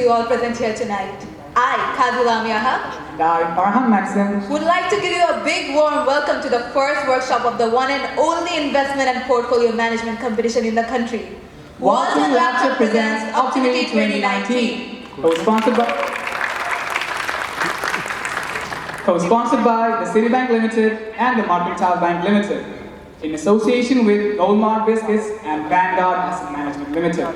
you all present here tonight. I, Kazula Miaha, And I, Farhan Maxim, would like to give you a big warm welcome to the first workshop of the one and only investment and portfolio management competition in the country. Walton Laptop presents Optimity 2019, co-sponsored by the Citibank Limited and the Mercantile Bank Limited, in association with Goldmark Biscuits and Vanguard Asset Management Limited.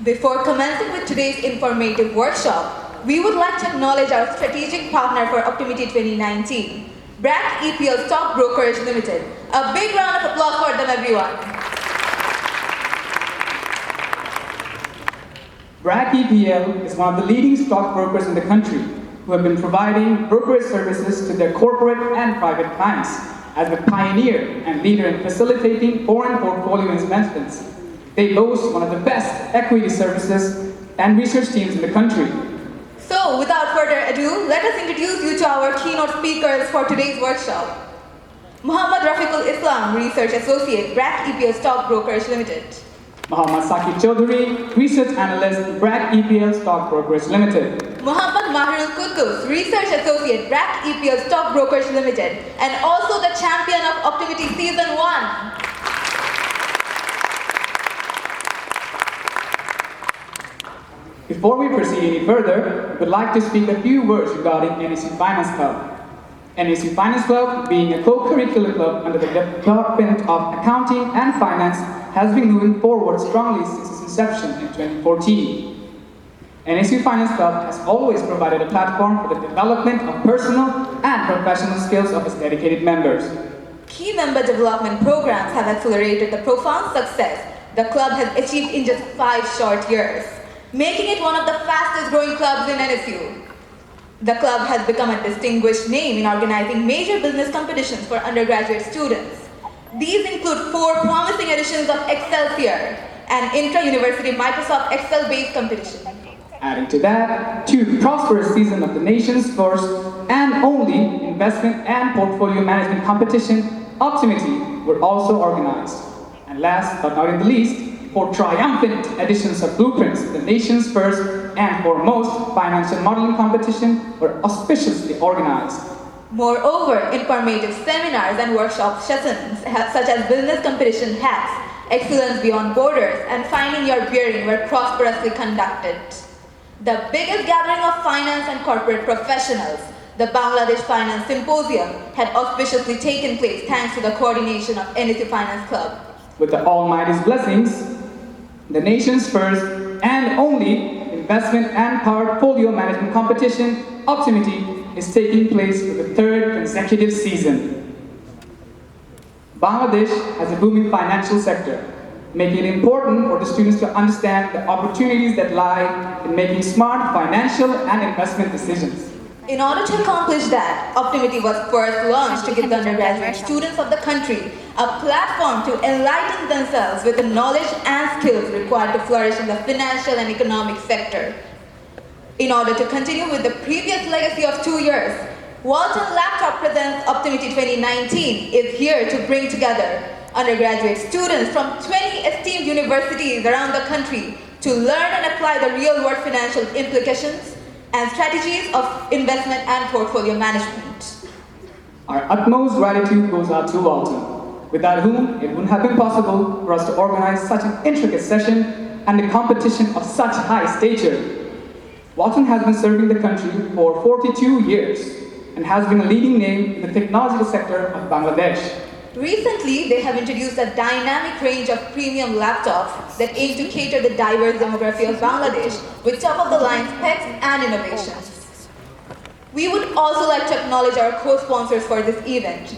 Before commencing with today's informative workshop, we would like to acknowledge our strategic partner for Optimity 2019, BRAC EPL Stock Brokerage Limited. A big round of applause for them, everyone. BRAC EPL is one of the leading stockbrokers in the country who have been providing brokerage services to their corporate and private clients as the pioneer and leader in facilitating foreign portfolio investments. They boast one of the best equity services and research teams in the country. So, without further ado, let us introduce you to our keynote speakers for today's workshop. Muhammad Rafiqul Islam, Research Associate, BRAC EPL Stock Brokerage Limited. Muhammad Saqib Chaudhary, Research Analyst, BRAC EPL Stock Brokerage Limited. Muhammad Mahirul Quddus, Research Associate, BRAC EPL Stock Brokerage Limited, and also the champion of Optimity Season 1. Before we proceed any further, we would like to speak a few words regarding NSU Finance Club. NSU Finance Club, being a co-curricular club under the Department of Accounting and Finance, has been moving forward strongly since its inception in 2014. NSU Finance Club has always provided a platform for the development of personal and professional skills of its dedicated members. Key member development programs have accelerated the profound success the club has achieved in just 5 short years, making it one of the fastest growing clubs in NSU. The club has become a distinguished name in organizing major business competitions for undergraduate students. These include 4 promising editions of Excelsior, an intra-university Microsoft Excel-based competition. Adding to that, 2 prosperous seasons of the nation's first and only investment and portfolio management competition, Optimity, were also organized. And last but not in the least, 4 triumphant editions of Blueprints, the nation's first and foremost financial modeling competition, were auspiciously organized. Moreover, informative seminars and workshop sessions such as Business Competition Hacks, Excellence Beyond Borders, and Finding Your Bearing were prosperously conducted. The biggest gathering of finance and corporate professionals, the Bangladesh Finance Symposium, had auspiciously taken place thanks to the coordination of NSU Finance Club. With the Almighty's blessings, the nation's first and only investment and portfolio management competition, Optimity, is taking place for the 3rd consecutive season. Bangladesh has a booming financial sector, making it important for the students to understand the opportunities that lie in making smart financial and investment decisions. In order to accomplish that, Optimity was first launched to give the undergraduate students of the country a platform to enlighten themselves with the knowledge and skills required to flourish in the financial and economic sector. In order to continue with the previous legacy of 2 years, Walton Laptop presents Optimity 2019 is here to bring together undergraduate students from 20 esteemed universities around the country to learn and apply the real-world financial implications and strategies of investment and portfolio management. Our utmost gratitude goes out to Walton, without whom it wouldn't have been possible for us to organize such an intricate session and a competition of such high stature. Walton has been serving the country for 42 years and has been a leading name in the technological sector of Bangladesh. Recently, they have introduced a dynamic range of premium laptops that aim to cater the diverse demography of Bangladesh with top-of-the-line specs and innovations. We would also like to acknowledge our co-sponsors for this event,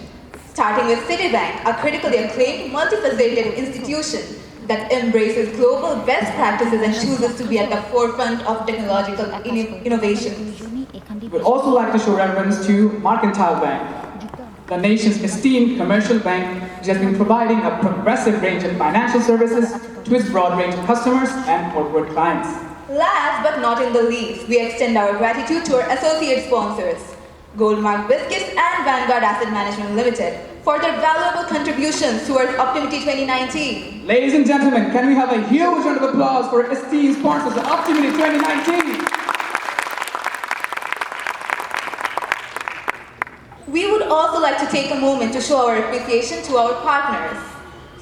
starting with Citibank, a critically acclaimed, multifaceted institution that embraces global best practices and chooses to be at the forefront of technological innovations. We'd also like to show reverence to Mercantile Bank, the nation's esteemed commercial bank, which has been providing a progressive range of financial services to its broad range of customers and corporate clients. Last but not in the least, we extend our gratitude to our associate sponsors, Goldmark Biscuits and Vanguard Asset Management Limited, for their valuable contributions towards Optimity 2019. Ladies and gentlemen, can we have a huge round of applause for esteemed sponsors of Optimity 2019? like to take a moment to show our appreciation to our partners.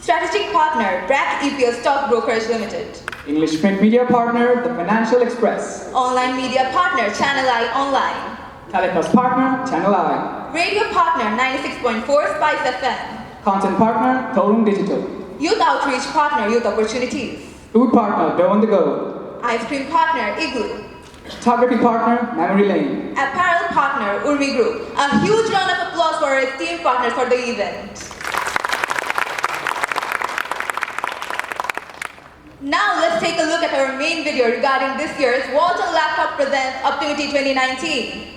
Strategic partner, BRAC EPL Stock Brokers Limited. English print media partner, The Financial Express. Online media partner, Channel I Online. Telecast partner, Channel I. Radio partner, 96.4 Spice FM. Content partner, Torum Digital. Youth outreach partner, Youth Opportunities. Food partner, Dough on the Go. Ice cream partner, Igloo. Photography partner, Memory Lane. Apparel partner, Urmi Group. A huge round of applause for our esteemed partners for the event. Now let's take a look at our main video regarding this year's Walton Laptop Presents Optimity 2019.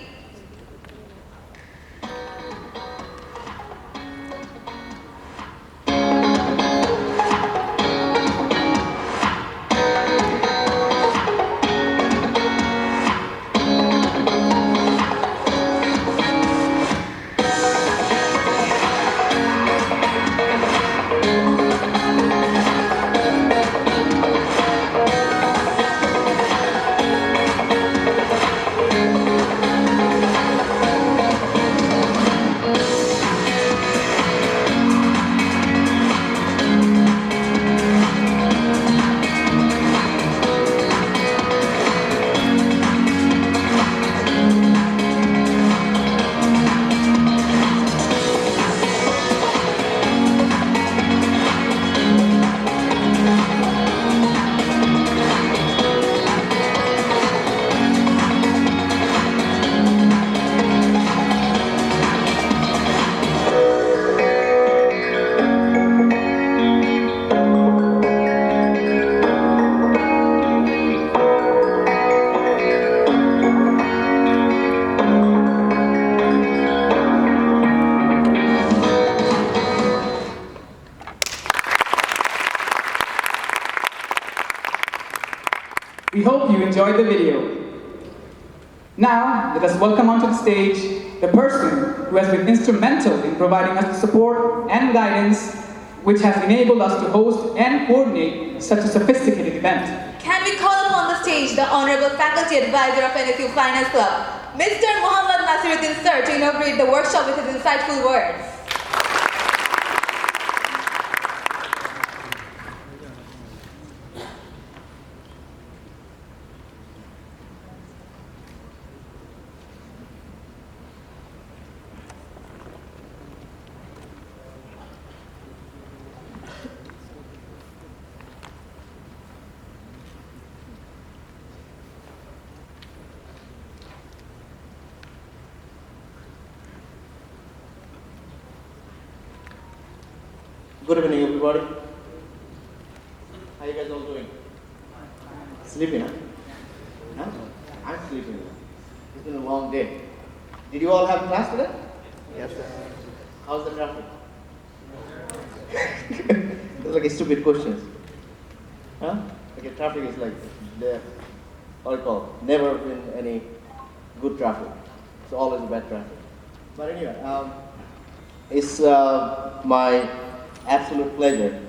We hope you enjoyed the video. Now, let us welcome onto the stage the person who has been instrumental in providing us the support and guidance which has enabled us to host and coordinate such a sophisticated event. Can we call upon the stage the Honorable Faculty Advisor of NSU Finance Club, Mr. Muhammad Nasiruddin Sir, to inaugurate the workshop with his insightful words. Good evening, everybody. How you guys all doing? Sleeping, huh? Huh? I'm sleeping. It's been a long day. Did you all have class today? Yes, sir. How's the traffic? It's like a stupid question. Huh? Like a traffic is like the, what do you call it? Never been any good traffic. It's always a bad traffic. But anyway, it's my absolute pleasure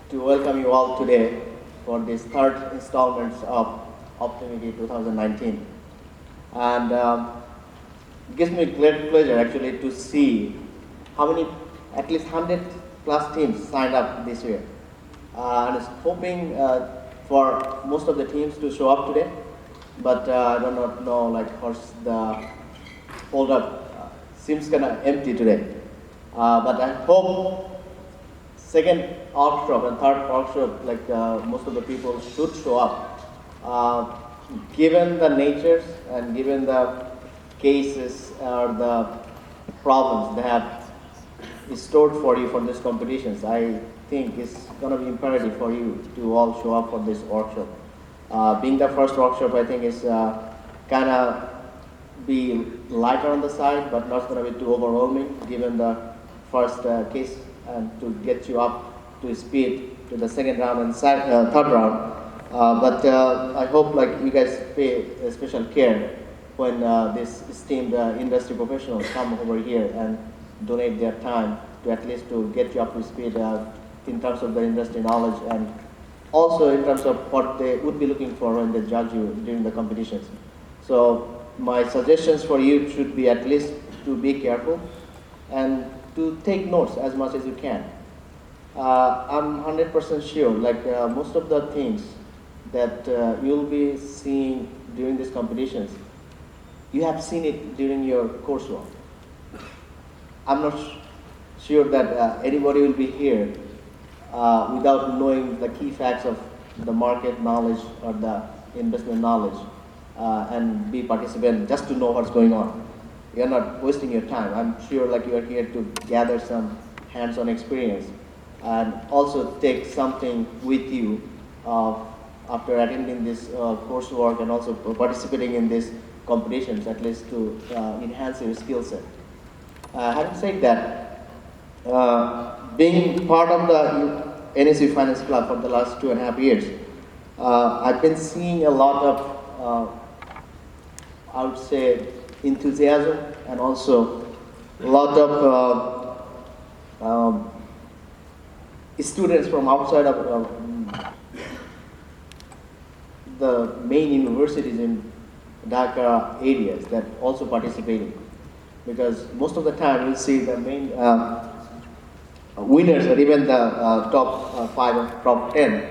to welcome you all today for this third installment of Optimity 2019. And it gives me great pleasure actually to see how many, at least 100 plus teams signed up this year. And I was hoping for most of the teams to show up today, but I do not know, like, how's the hold up. Seems kind of empty today. But I hope second workshop and third workshop, like most of the people should show up. Given the natures and given the cases or the problems they have stored for you for these competitions, I think it's going to be imperative for you to all show up for this workshop. Being the first workshop, I think is kind of be lighter on the side, but not going to be too overwhelming given the first case, and to get you up to speed to the second round and third round. But I hope like you guys pay special care when these esteemed industry professionals come over here and donate their time to at least to get you up to speed in terms of their industry knowledge and also in terms of what they would be looking for when they judge you during the competitions. So my suggestions for you should be at least to be careful and to take notes as much as you can. I'm 100% sure, like most of the things that you'll be seeing during these competitions, you have seen it during your coursework. I'm not sure that anybody will be here without knowing the key facts of the market knowledge or the investment knowledge and be participant just to know what's going on. You're not wasting your time. I'm sure like you're here to gather some hands-on experience and also take something with you after attending this coursework and also participating in these competitions, at least to enhance your skill set. Having said that, being part of the NSU Finance Club for the last 2.5 years, I've been seeing a lot of, I would say, enthusiasm and also a lot of students from outside of the main universities in Dhaka areas that also participating. Because most of the time you see the main winners or even the top 5 or top 10